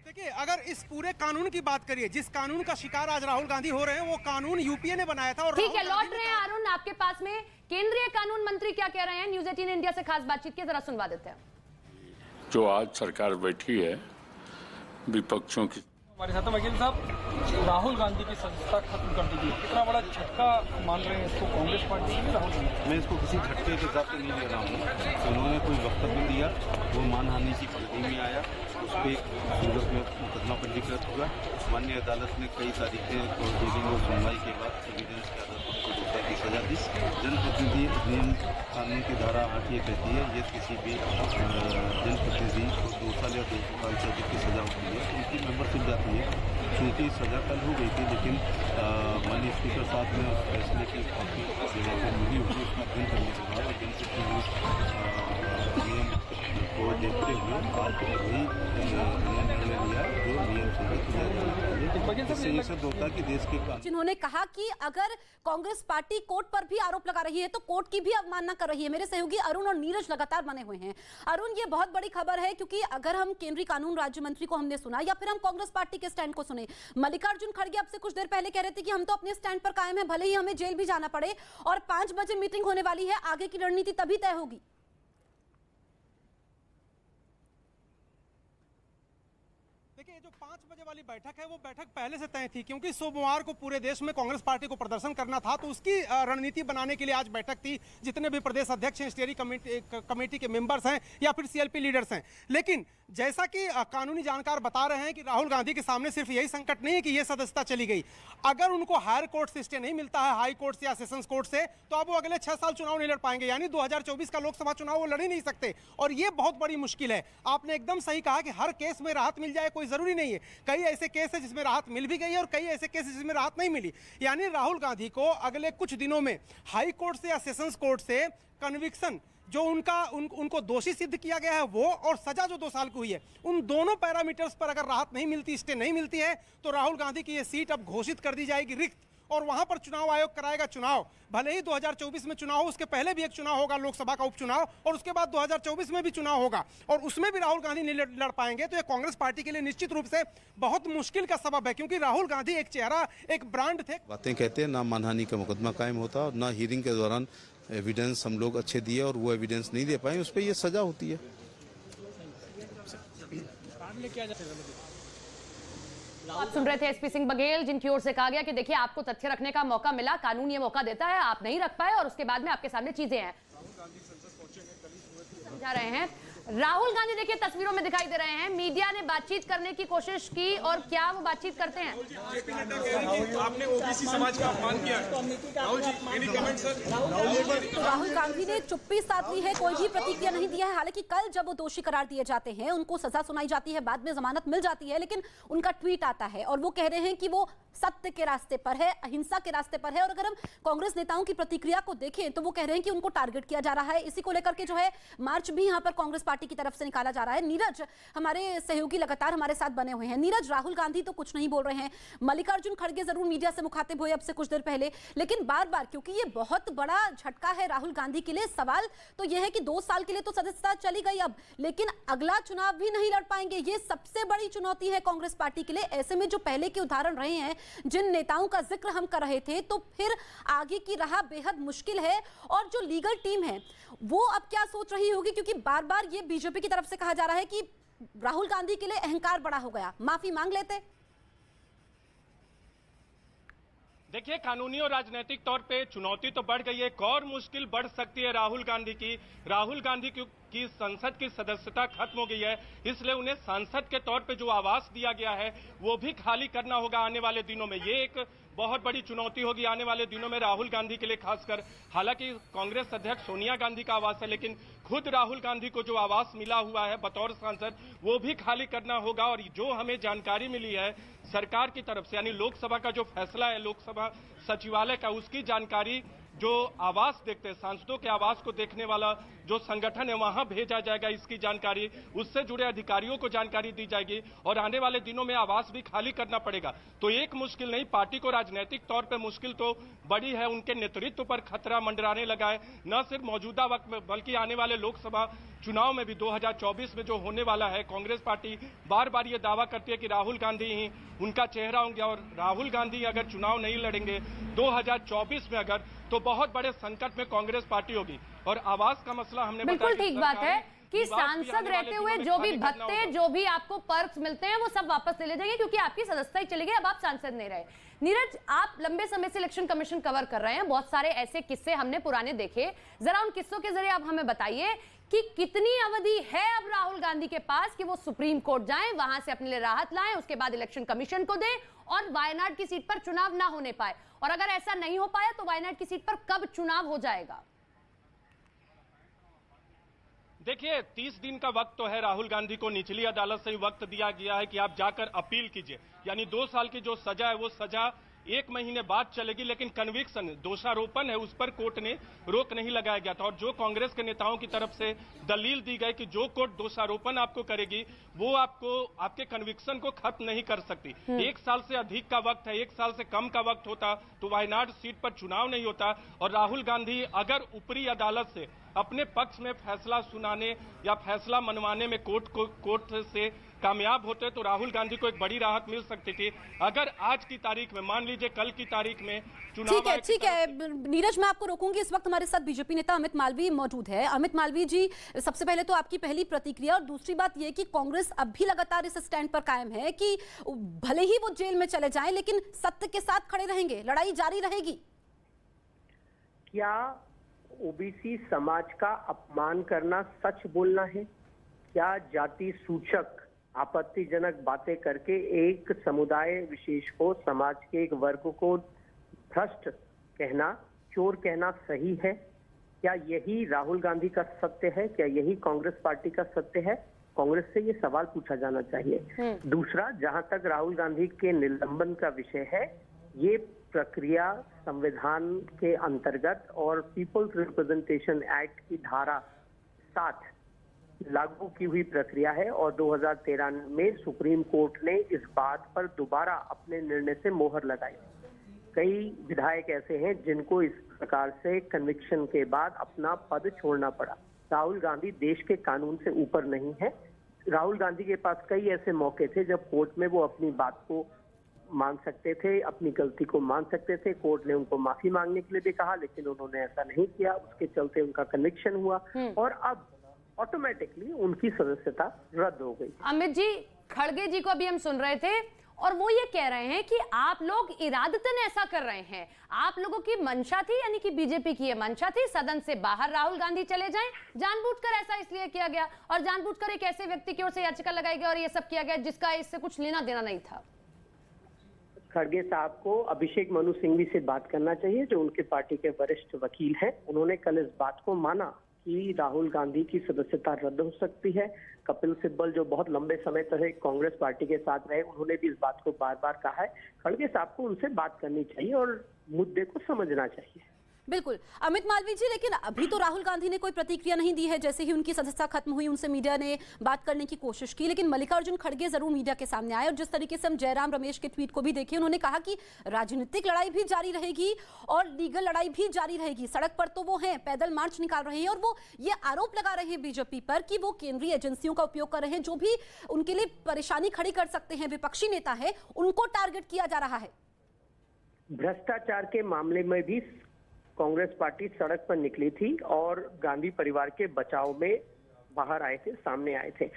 देखिए, अगर इस पूरे कानून की बात करिए, जिस कानून का शिकार आज राहुल गांधी हो रहे हैं, वो कानून यूपीए ने बनाया था। और ठीक है, लौट रहे हैं अरुण आपके पास में। केंद्रीय कानून मंत्री क्या कह रहे हैं न्यूज 18 इंडिया से खास बातचीत की, जरा सुनवा देते हैं। जो आज सरकार बैठी है विपक्षों की, हमारे साथ वकील साहब, राहुल गांधी की सदस्यता खत्म कर दी गई, कितना बड़ा झटका मान रहे हैं इसको कांग्रेस पार्टी की? राहुल गांधी, मैं इसको किसी झटके के हिसाब से नहीं ले रहा हूँ। उन्होंने कोई वक्तव्य दिया, वो मानहानि की परिधि में आया, उस पर सूरत में मुकदमा पंजीकृत हुआ। माननीय अदालत ने कई तारीखें डेलिंग और सुनवाई के बाद एविडेंस के आधार पर उनको 2 साल की सजा दी। जनप्रतिनिधि अधिनियम कानून की धारा 8 ये कहती है, ये किसी भी जनप्रतिनिधि को 2 साल या 2 साल से अधिक की सजा होती है, उनकी मेंबरशिप जाती है। चूँकि सजा कल हो गई थी, लेकिन माननीय स्पीकर साहब ने उस फैसले की कॉपी जगह पर मिली हुई, उसका अध्ययन करने के बाद नियम को देखते हुए आज वही निर्णय लिया जो नियम से निषेध होता है कि देश के जिन्होंने कहा कि अगर कांग्रेस पार्टी कोर्ट पर भी आरोप लगा रही है तो कोर्ट की भी अवमानना कर रही है। मेरे सहयोगी अरुण और नीरज लगातार बने हुए हैं। अरुण, ये बहुत बड़ी खबर है, क्योंकि अगर हम केंद्रीय कानून राज्य मंत्री को हमने सुना या फिर हम कांग्रेस पार्टी के स्टैंड को सुने, मल्लिकार्जुन खड़गे अब से कुछ देर पहले कह रहे थे कि हम तो अपने स्टैंड पर कायम है, भले ही हमें जेल भी जाना पड़े, और 5 बजे मीटिंग होने वाली है, आगे की रणनीति तभी तय होगी। देखिए, जो 5 बजे वाली बैठक है, वो बैठक पहले से तय थी, क्योंकि सोमवार को पूरे देश में कांग्रेस पार्टी को प्रदर्शन करना था, तो उसकी रणनीति बनाने के लिए आज बैठक थी। जितने भी प्रदेश अध्यक्ष हैं, स्टीयरिंग कमेटी के मेंबर्स हैं या फिर सीएलपी लीडर्स हैं। लेकिन जैसा कि कानूनी जानकार बता रहे हैं कि राहुल गांधी के सामने सिर्फ यही संकट नहीं है कि ये सदस्यता चली गई। अगर उनको हायर कोर्ट से स्टे नहीं मिलता है, हाई कोर्ट से या सेशंस कोर्ट से, तो अब वो अगले 6 साल चुनाव नहीं लड़ पाएंगे, यानी 2024 का लोकसभा चुनाव वो लड़ ही नहीं सकते। और ये बहुत बड़ी मुश्किल है। आपने एकदम सही कहा कि हर केस में राहत मिल जाए, कोई जरूरी नहीं है। कई ऐसे केस है जिसमें राहत मिल भी गई है और कई ऐसे केस जिसमें राहत नहीं मिली। यानी राहुल गांधी को अगले कुछ दिनों में हाई कोर्ट से या सेशंस कोर्ट से कन्विक्शन, जो उनको दोषी सिद्ध किया गया है वो, और सजा जो 2 साल की हुई है, उन दोनों पैरामीटर्स पर अगर राहत नहीं मिलती, स्टे नहीं मिलती है, तो राहुल गांधी की ये सीट अब घोषित कर दी जाएगी रिक्त, और वहां पर चुनाव आयोग कराएगा चुनाव। भले ही 2024 में चुनाव हो, उसके पहले भी एक चुनाव होगा, लोकसभा का उपचुनाव, और उसके बाद 2024 में भी चुनाव होगा, और उसमें भी राहुल गांधी नहीं लड़ पाएंगे। तो ये कांग्रेस पार्टी के लिए निश्चित रूप से बहुत मुश्किल का सबब है, क्योंकि राहुल गांधी एक चेहरा, एक ब्रांड थे। बातें कहते हैं, ना मानहानि का मुकदमा कायम होता और ना हियरिंग के दौरान एविडेंस हम लोग अच्छे दिए और वो एविडेंस नहीं दे पाए, उस पर ये सजा होती है। आप सुन रहे थे एसपी सिंह बघेल, जिनकी ओर से कहा गया कि देखिए, आपको तथ्य रखने का मौका मिला, कानून ये मौका देता है, आप नहीं रख पाए और उसके बाद में आपके सामने चीजें हैं। समझा रहे हैं राहुल गांधी, देखिए तस्वीरों में दिखाई दे रहे हैं, मीडिया ने बातचीत करने की कोशिश की, और क्या वो बातचीत करते हैं? आपने ओबीसी समाज का अपमान किया। Rahul ji, any comment sir? Rahul Gandhi ने चुप्पी साध ली है, कोई भी प्रतिक्रिया नहीं दिया है। हालांकि कल जब वो दोषी करार दिए जाते हैं, उनको सजा सुनाई जाती है, बाद में जमानत मिल जाती है, लेकिन उनका ट्वीट आता है और वो कह रहे हैं कि वो सत्य के रास्ते पर है, अहिंसा के रास्ते पर है। और अगर हम कांग्रेस नेताओं की प्रतिक्रिया को देखें तो वो कह रहे हैं कि उनको टारगेट किया जा रहा है। इसी को लेकर के जो है मार्च भी यहां पर कांग्रेस पार्टी की तरफ से निकाला जा रहा है। नीरज, हमारे सहयोगी लगातार हमारे साथ बने हुए हैं। नीरज, राहुल गांधी तो कुछ नहीं बोल रहे हैं, मल्लिकार्जुन खड़गे जरूर मीडिया से मुखातिब हुए अब से कुछ देर पहले, लेकिन बार बार, क्योंकि ये बहुत बड़ा झटका है राहुल गांधी के लिए, सवाल तो यह है कि 2 साल के लिए तो सदस्यता चली गई अब, लेकिन अगला चुनाव भी नहीं लड़ पाएंगे। ये सबसे बड़ी चुनौती है कांग्रेस पार्टी के लिए। ऐसे में जो पहले के उदाहरण रहे हैं, जिन नेताओं का जिक्र हम कर रहे थे, तो फिर आगे की राह बेहद मुश्किल है। और जो लीगल टीम है वो अब क्या सोच रही होगी, क्योंकि बार बार ये बीजेपी की तरफ से कहा जा रहा है कि राहुल गांधी के लिए अहंकार बड़ा हो गया, माफी मांग लेते। देखिए, कानूनी और राजनीतिक तौर पे चुनौती तो बढ़ गई है, एक और मुश्किल बढ़ सकती है राहुल गांधी की। राहुल गांधी की संसद की सदस्यता खत्म हो गई है, इसलिए उन्हें सांसद के तौर पे जो आवास दिया गया है वो भी खाली करना होगा आने वाले दिनों में। ये एक बहुत बड़ी चुनौती होगी आने वाले दिनों में राहुल गांधी के लिए खासकर। हालांकि कांग्रेस अध्यक्ष सोनिया गांधी का आवास है, लेकिन खुद राहुल गांधी को जो आवास मिला हुआ है बतौर सांसद, वो भी खाली करना होगा। और जो हमें जानकारी मिली है सरकार की तरफ से, यानी लोकसभा का जो फैसला है लोकसभा सचिवालय का, उसकी जानकारी जो आवास देखते हैं, सांसदों के आवास को देखने वाला जो संगठन है वहां भेजा जाएगा, इसकी जानकारी उससे जुड़े अधिकारियों को जानकारी दी जाएगी और आने वाले दिनों में आवास भी खाली करना पड़ेगा। तो एक मुश्किल नहीं, पार्टी को राजनीतिक तौर पे मुश्किल तो बड़ी है, उनके नेतृत्व पर खतरा मंडराने लगा है, न सिर्फ मौजूदा वक्त में बल्कि आने वाले लोकसभा चुनाव में भी 2024 में जो होने वाला है, कांग्रेस पार्टी बार बार ये दावा करती है कि राहुल गांधी ही उनका चेहरा होंगे, और राहुल गांधी अगर चुनाव नहीं लड़ेंगे 2024 में अगर, तो बहुत बड़े संकट में कांग्रेस पार्टी होगी। और आवास का मसला हमने बिल्कुल ठीक बात है कि सांसद रहते हुए जो भी भत्ते, जो भी आपको पर्क्स मिलते हैं वो सब वापस ले जाएंगे, क्योंकि आपकी सदस्यता ही चली गई, अब आप सांसद नहीं रहे। नीरज, आप लंबे समय से इलेक्शन कमीशन कवर कर रहे हैं, बहुत सारे ऐसे किस्से हमने पुराने देखे, जरा उन किस्सों के जरिए आप हमें बताइए कि कितनी अवधि है अब राहुल गांधी के पास कि वो सुप्रीम कोर्ट जाएं, वहां से अपने लिए राहत लाएं, उसके बाद इलेक्शन कमीशन को दें और वायनाड की सीट पर चुनाव ना होने पाए, और अगर ऐसा नहीं हो पाया तो वायनाड की सीट पर कब चुनाव हो जाएगा? देखिए, 30 दिन का वक्त तो है। राहुल गांधी को निचली अदालत से ही वक्त दिया गया है कि आप जाकर अपील कीजिए, यानी 2 साल की जो सजा है वो सजा 1 महीने बाद चलेगी, लेकिन कन्विक्शन, दोषारोपण है, उस पर कोर्ट ने रोक नहीं लगाया गया था। और जो कांग्रेस के नेताओं की तरफ से दलील दी गई कि जो कोर्ट दोषारोपण आपको करेगी वो आपको आपके कन्विक्शन को खत्म नहीं कर सकती। 1 साल से अधिक का वक्त है, 1 साल से कम का वक्त होता तो वायनाड सीट पर चुनाव नहीं होता। और राहुल गांधी अगर ऊपरी अदालत से अपने पक्ष में फैसला सुनाने या फैसला मनवाने में कोर्ट से कामयाब होते तो राहुल गांधी को एक बड़ी राहत मिल सकती थी। अगर आज की तारीख में, मान लीजिए कल की तारीख में चुनाव, ठीक है नीरज, मैं आपको रोकूंगी। इस वक्त हमारे साथ बीजेपी नेता अमित मालवीय मौजूद है। अमित मालवीय जी, सबसे पहले तो आपकी पहली प्रतिक्रिया, और दूसरी बात यह कि कांग्रेस अब भी लगातार इस स्टैंड पर कायम है कि भले ही वो जेल में चले जाएं लेकिन सत्य के साथ खड़े रहेंगे, लड़ाई जारी रहेगी। क्या ओबीसी समाज का अपमान करना सच बोलना है? क्या जाति सूचक आपत्तिजनक बातें करके एक समुदाय विशेष को, समाज के एक वर्ग को भ्रष्ट कहना, चोर कहना सही है? क्या यही राहुल गांधी का सत्य है? क्या यही कांग्रेस पार्टी का सत्य है? कांग्रेस से ये सवाल पूछा जाना चाहिए। दूसरा, जहां तक राहुल गांधी के निलंबन का विषय है, ये प्रक्रिया संविधान के अंतर्गत और पीपल्स रिप्रेजेंटेशन एक्ट की धारा 7 लागू की हुई प्रक्रिया है, और 2013 में सुप्रीम कोर्ट ने इस बात पर दोबारा अपने निर्णय से मोहर लगाई। कई विधायक ऐसे हैं जिनको इस प्रकार से कन्विक्शन के बाद अपना पद छोड़ना पड़ा। राहुल गांधी देश के कानून से ऊपर नहीं है। राहुल गांधी के पास कई ऐसे मौके थे जब कोर्ट में वो अपनी बात को मान सकते थे, अपनी गलती को मान सकते थे। कोर्ट ने उनको माफी मांगने के लिए भी कहा, लेकिन उन्होंने ऐसा नहीं किया। उसके चलते उनका कन्विक्शन हुआ और अब ऑटोमेटिकली उनकी सदस्यता रद्द हो गई। अमित जी, खड़गे जी को अभी हम सुन रहे थे और वो ये कह रहे हैं कि आप लोग इरादतन ऐसा कर रहे हैं। आप लोगों की मंशा थी, यानी कि बीजेपी की ये मंशा थी, सदन से बाहर राहुल गांधी चले जाएं। जानबूझकर ऐसा इसलिए किया गया और जानबूझकर एक ऐसे व्यक्ति की ओर से याचिका लगाई गई और ये सब किया गया जिसका इससे कुछ लेना देना नहीं था। खड़गे साहब को अभिषेक मनु सिंघवी से बात करना चाहिए, जो उनके पार्टी के वरिष्ठ वकील हैं। उन्होंने कल इस बात को माना कि राहुल गांधी की सदस्यता रद्द हो सकती है। कपिल सिब्बल, जो बहुत लंबे समय तक कांग्रेस पार्टी के साथ रहे, उन्होंने भी इस बात को बार बार कहा है। खड़गे साहब को उनसे बात करनी चाहिए और मुद्दे को समझना चाहिए। बिल्कुल अमित मालवीय जी, लेकिन अभी तो राहुल गांधी ने कोई प्रतिक्रिया नहीं दी है। जैसे ही उनकी सदस्यता खत्म हुई, उनसे मीडिया ने बात करने की कोशिश की, लेकिन मल्लिकार्जुन खड़गे जरूर मीडिया के सामने आए और जिस तरीके से हम जयराम रमेश के ट्वीट को भी देखे, उन्होंने कहा कि राजनीतिक लड़ाई भी जारी रहेगी और लीगल लड़ाई भी जारी रहेगी। सड़क पर तो वो हैं, पैदल मार्च निकाल रहे हैं और वो ये आरोप लगा रहे हैं बीजेपी पर कि वो केंद्रीय एजेंसियों का उपयोग कर रहे हैं, जो भी उनके लिए परेशानी खड़ी कर सकते हैं, विपक्षी नेता है, उनको टारगेट किया जा रहा है। भ्रष्टाचार के मामले में भी कांग्रेस पार्टी सड़क पर निकली थी और गांधी परिवार के बचाव में बाहर आए थे, सामने आए थे।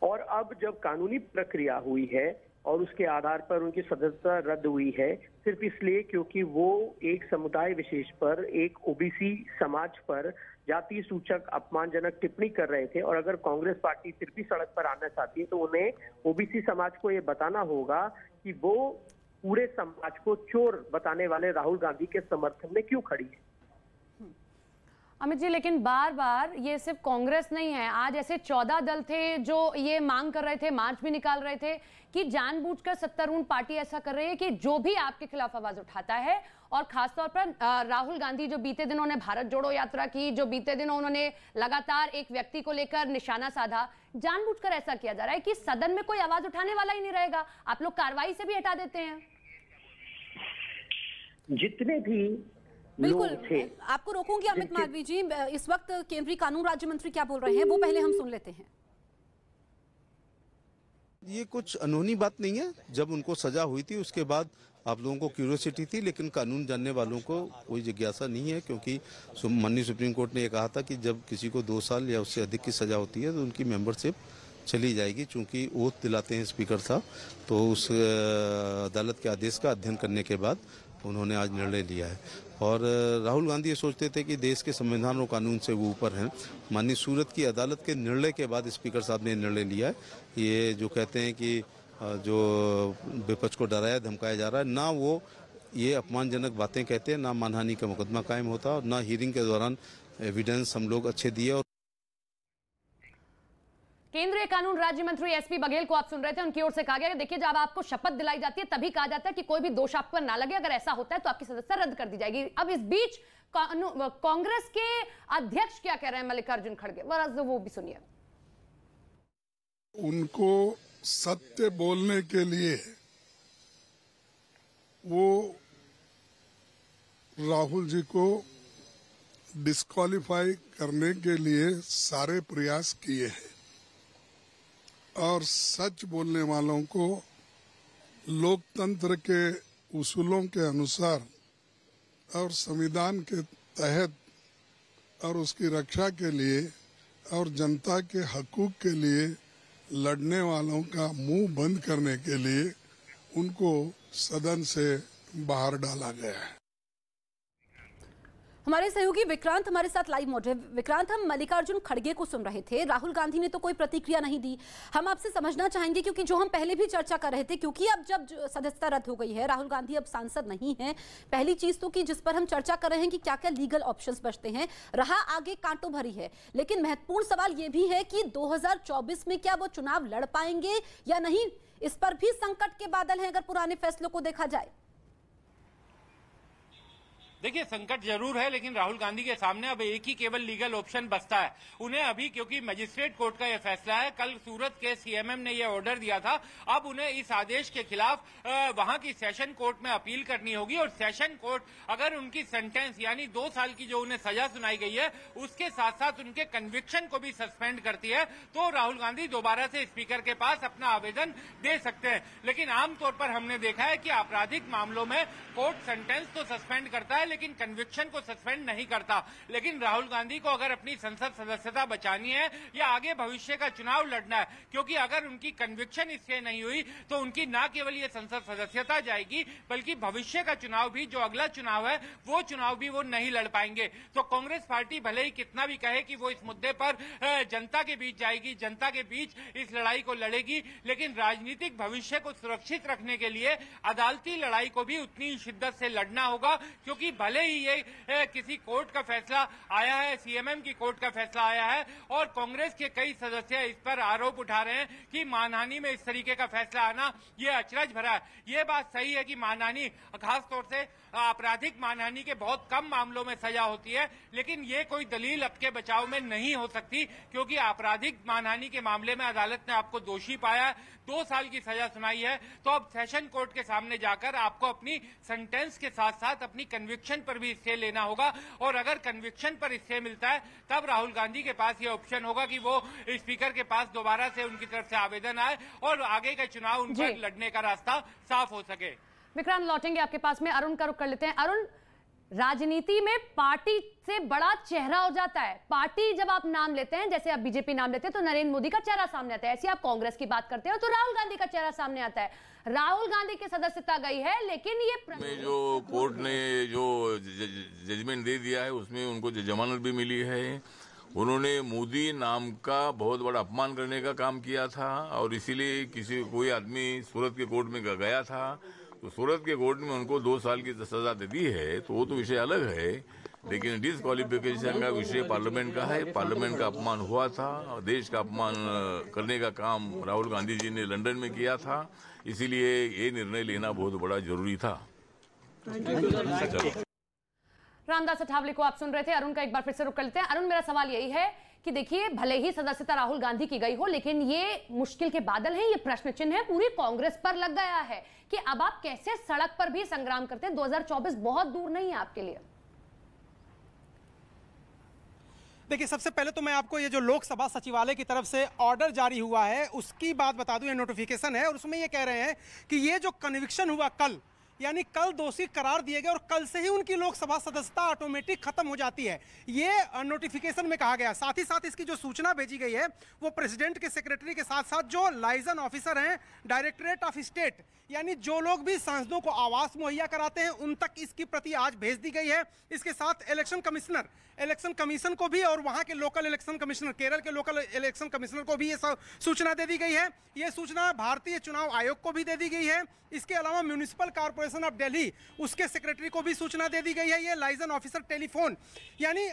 और अब जब कानूनी प्रक्रिया हुई है और उसके आधार पर उनकी सदस्यता रद्द हुई है, सिर्फ इसलिए क्योंकि वो एक समुदाय विशेष पर, एक ओबीसी समाज पर जाति सूचक अपमानजनक टिप्पणी कर रहे थे, और अगर कांग्रेस पार्टी फिर भी सड़क पर आना चाहती है तो उन्हें ओबीसी समाज को ये बताना होगा कि वो पूरे समाज को चोर बताने वाले राहुल गांधी के समर्थन में क्यों खड़ी है। अमित जी, लेकिन बार बार ये सिर्फ कांग्रेस नहीं है, आज ऐसे 14 दल थे जो ये मांग कर रहे थे, मार्च भी निकाल रहे थे कि जानबूझकर सत्तारूढ़ पार्टी ऐसा कर रही है कि जो भी आपके खिलाफ आवाज उठाता है, और खासतौर पर राहुल गांधी जो बीते दिनों ने भारत जोड़ो यात्रा की, जो बीते दिनों उन्होंने लगातार एक व्यक्ति को लेकर निशाना साधा, जानबूझकर ऐसा किया जा रहा है कि सदन में कोई आवाज उठाने वाला ही नहीं रहेगा, आप लोग कार्रवाई से भी हटा देते हैं। जितने भी बिल्कुल आपको रोकूंगी अमित मालवीय जी। इस वक्त केंद्रीय कानून राज्य मंत्री क्या बोल रहे हैं वो पहले हम सुन लेते हैं। ये कुछ अनहोनी बात नहीं है। जब उनको सजा हुई थी उसके बाद आप लोगों को क्यूरियोसिटी थी, लेकिन कानून जानने वालों को कोई जिज्ञासा नहीं है, क्योंकि माननीय सुप्रीम कोर्ट ने ये कहा था कि जब किसी को 2 साल या उससे अधिक की सजा होती है तो उनकी मेंबरशिप चली जाएगी। चूंकि ओथ दिलाते हैं स्पीकर साहब, तो उस अदालत के आदेश का अध्ययन करने के बाद उन्होंने आज निर्णय लिया है। और राहुल गांधी ये सोचते थे कि देश के संविधान और कानून से वो ऊपर हैं। माननीय सूरत की अदालत के निर्णय के बाद स्पीकर साहब ने निर्णय लिया है। ये जो कहते हैं कि जो विपक्ष को डराया धमकाया जा रहा है, ना वो ये अपमानजनक बातें कहते हैं, ना मानहानि का मुकदमा कायम होता और ना हियरिंग के दौरान एविडेंस हम लोग अच्छे दिए। और केंद्रीय कानून राज्य मंत्री एसपी बघेल को आप सुन रहे थे, उनकी ओर से कहा गया कि देखिए जब आपको शपथ दिलाई जाती है तभी कहा जाता है कि कोई भी दोष आप पर ना लगे, अगर ऐसा होता है तो आपकी सदस्यता रद्द कर दी जाएगी। अब इस बीच कांग्रेस के अध्यक्ष क्या कह रहे हैं मल्लिकार्जुन खड़गे, वो भी सुनिए। उनको सत्य बोलने के लिए वो राहुल जी को डिस्क्वालीफाई करने के लिए सारे प्रयास किए हैं और सच बोलने वालों को लोकतंत्र के उसूलों के अनुसार और संविधान के तहत और उसकी रक्षा के लिए और जनता के हकूक के लिए लड़ने वालों का मुंह बंद करने के लिए उनको सदन से बाहर डाला गया है। हमारे सहयोगी विक्रांत हमारे साथ लाइव मौजूद है। विक्रांत, हम मल्लिकार्जुन खड़गे को सुन रहे थे, राहुल गांधी ने तो कोई प्रतिक्रिया नहीं दी। हम आपसे समझना चाहेंगे, क्योंकि जो हम पहले भी चर्चा कर रहे थे, क्योंकि अब जब सदस्यता रद्द हो गई है, राहुल गांधी अब सांसद नहीं है, पहली चीज तो कि जिस पर हम चर्चा कर रहे हैं कि क्या क्या लीगल ऑप्शंस बचते हैं, रहा आगे कांटो भरी है। लेकिन महत्वपूर्ण सवाल यह भी है कि 2024 में क्या वो चुनाव लड़ पाएंगे या नहीं, इस पर भी संकट के बादल हैं अगर पुराने फैसलों को देखा जाए। देखिए संकट जरूर है, लेकिन राहुल गांधी के सामने अब एक ही केवल लीगल ऑप्शन बचता है उन्हें अभी, क्योंकि मजिस्ट्रेट कोर्ट का यह फैसला है। कल सूरत के सीएमएम ने यह ऑर्डर दिया था, अब उन्हें इस आदेश के खिलाफ वहां की सेशन कोर्ट में अपील करनी होगी। और सेशन कोर्ट अगर उनकी सेंटेंस यानी 2 साल की जो उन्हें सजा सुनाई गई है उसके साथ साथ उनके कन्विक्शन को भी सस्पेंड करती है, तो राहुल गांधी दोबारा से स्पीकर के पास अपना आवेदन दे सकते हैं। लेकिन आमतौर पर हमने देखा है कि आपराधिक मामलों में कोर्ट सेंटेंस तो सस्पेंड करता है लेकिन कन्विक्शन को सस्पेंड नहीं करता। लेकिन राहुल गांधी को अगर अपनी संसद सदस्यता बचानी है या आगे भविष्य का चुनाव लड़ना है, क्योंकि अगर उनकी कन्विक्शन इससे नहीं हुई तो उनकी न केवल ये संसद सदस्यता जाएगी बल्कि भविष्य का चुनाव भी, जो अगला चुनाव है वो चुनाव भी वो नहीं लड़ पाएंगे। तो कांग्रेस पार्टी भले ही कितना भी कहे कि वो इस मुद्दे पर जनता के बीच जाएगी, जनता के बीच इस लड़ाई को लड़ेगी, लेकिन राजनीतिक भविष्य को सुरक्षित रखने के लिए अदालती लड़ाई को भी उतनी शिद्दत से लड़ना होगा। क्योंकि भले ही ये किसी कोर्ट का फैसला आया है, सीएमएम की कोर्ट का फैसला आया है और कांग्रेस के कई सदस्य इस पर आरोप उठा रहे हैं कि मानहानि में इस तरीके का फैसला आना ये अचरज भरा है। ये बात सही है कि मानहानि, खासतौर से आपराधिक मानहानि के बहुत कम मामलों में सजा होती है, लेकिन ये कोई दलील आपके बचाव में नहीं हो सकती, क्योंकि आपराधिक मानहानि के मामले में अदालत ने आपको दोषी पाया, 2 साल की सजा सुनाई है, तो अब सेशन कोर्ट के सामने जाकर आपको अपनी सेंटेंस के साथ साथ अपनी कन्विक्शन पर भी स्टे लेना होगा। और अगर कन्विक्शन पर स्टे मिलता है तब राहुल गांधी के पास ये ऑप्शन होगा कि वो स्पीकर के पास दोबारा से उनकी तरफ से आवेदन आए और आगे का चुनाव उन पर लड़ने का रास्ता साफ हो सके। विक्रांत, लौटेंगे आपके पास में, अरुण का रुख कर लेते हैं। अरुण, राजनीति में पार्टी से बड़ा चेहरा हो जाता है। पार्टी जब आप नाम लेते हैं, जैसे आप बीजेपी नाम लेते हैं तो नरेंद्र मोदी का चेहरा सामने आता है, ऐसे आप कांग्रेस की बात करते हो तो राहुल गांधी का चेहरा सामने आता है। राहुल गांधी की सदस्यता गई है, लेकिन ये जो कोर्ट ने जो जजमेंट दे दिया है उसमें उनको जमानत भी मिली है। उन्होंने मोदी नाम का बहुत बड़ा अपमान करने का काम किया था और इसीलिए कोई आदमी सूरत के कोर्ट में गया था, तो सूरत के कोर्ट में उनको 2 साल की सजा दे दी है, तो वो तो विषय अलग है। लेकिन डिस्क्वालिफिकेशन का विषय पार्लियामेंट का है। पार्लियामेंट का अपमान हुआ था और देश का अपमान करने का काम राहुल गांधी जी ने लंदन में किया था, इसीलिए ये निर्णय लेना बहुत बड़ा जरूरी था। रामदास अठावले को आप सुन रहे थे। अरुण का एक बार फिर से रुक कर लेते हैं। अरुण, मेरा सवाल यही है कि देखिए भले ही सदस्यता राहुल गांधी की गई हो, लेकिन ये मुश्किल के बादल हैं, ये प्रश्न चिन्ह है पूरी कांग्रेस पर लग गया है कि अब आप कैसे सड़क पर भी संग्राम करते हैं। 2024 बहुत दूर नहीं है आपके लिए। देखिए, सबसे पहले तो मैं आपको ये जो लोकसभा सचिवालय की तरफ से ऑर्डर जारी हुआ है उसकी बात बता दूं। ये नोटिफिकेशन है और उसमें ये कह रहे हैं कि ये जो कन्विक्शन हुआ कल, यानी कल दोषी करार दिए गए और कल से ही उनकी लोकसभा सदस्यता ऑटोमेटिक खत्म हो जाती है, ये नोटिफिकेशन में कहा गया। साथ ही साथ इसकी जो सूचना भेजी गई है वो प्रेसिडेंट के सेक्रेटरी के साथ साथ जो लाइजन ऑफिसर हैं डायरेक्टरेट ऑफ स्टेट, यानी जो लोग भी सांसदों को आवास मुहैया कराते हैं उन तक इसकी प्रति आज भेज दी गई है। इसके साथ इलेक्शन कमीशन को भी और वहां के लोकल इलेक्शन कमिश्नर, केरल के लोकल इलेक्शन कमिश्नर को भी ये सूचना दे दी गई है। ये सूचना भारतीय चुनाव आयोग को भी दे दी गई है। इसके अलावा म्यूनिसिपल कॉर्पोरेशन ऑफ दिल्ली, उसके सेक्रेटरी को भी सूचना दे दी गई है। ये लाइजन ऑफिसर टेलीफोन, यानी